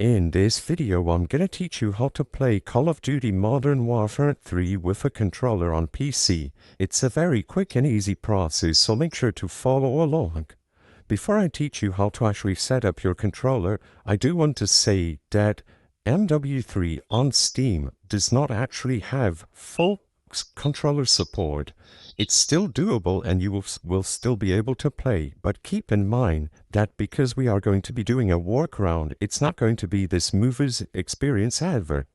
In this video, I'm gonna teach you how to play Call of Duty Modern Warfare 3 with a controller on PC. It's a very quick and easy process, so make sure to follow along. Before I teach you how to actually set up your controller, I do want to say that MW3 on Steam does not actually have full controller support. It's still doable and you will still be able to play, but keep in mind that because we are going to be doing a workaround, it's not going to be the smoothest experience ever.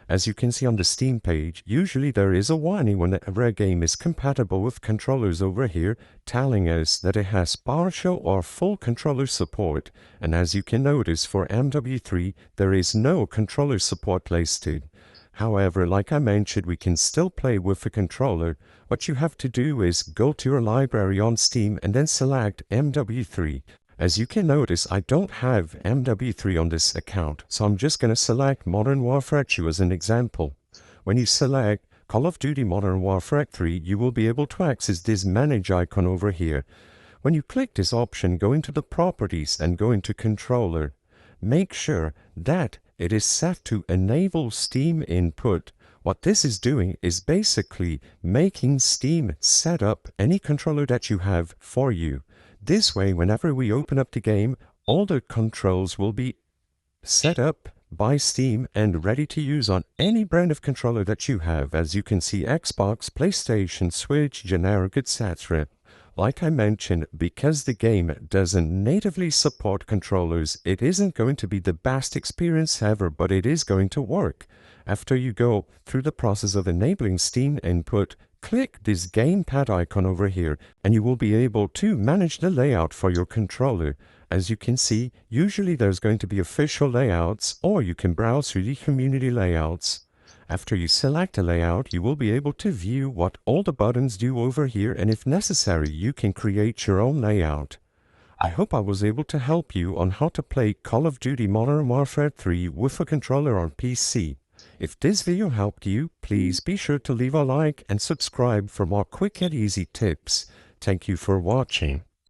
As you can see on the Steam page, usually there is a warning whenever a game is compatible with controllers over here, telling us that it has partial or full controller support, and as you can notice for MW3, there is no controller support listed. However, like I mentioned, we can still play with a controller. What you have to do is go to your library on Steam and then select MW3. As you can notice, I don't have MW3 on this account, so I'm just going to select Modern Warfare 2 as an example. When you select Call of Duty Modern Warfare 3, you will be able to access this Manage icon over here. When you click this option, go into the Properties and go into Controller. Make sure that it is set to Enable Steam Input. What this is doing is basically making Steam set up any controller that you have for you. This way, whenever we open up the game, all the controls will be set up by Steam and ready to use on any brand of controller that you have. As you can see, Xbox, PlayStation, Switch, generic, etc. Like I mentioned, because the game doesn't natively support controllers, it isn't going to be the best experience ever, but it is going to work. After you go through the process of enabling Steam Input, click this gamepad icon over here and you will be able to manage the layout for your controller. As you can see, usually there's going to be official layouts, or you can browse through the community layouts. After you select a layout, you will be able to view what all the buttons do over here, and if necessary, you can create your own layout. I hope I was able to help you on how to play Call of Duty Modern Warfare 3 with a controller on PC. If this video helped you, please be sure to leave a like and subscribe for more quick and easy tips. Thank you for watching.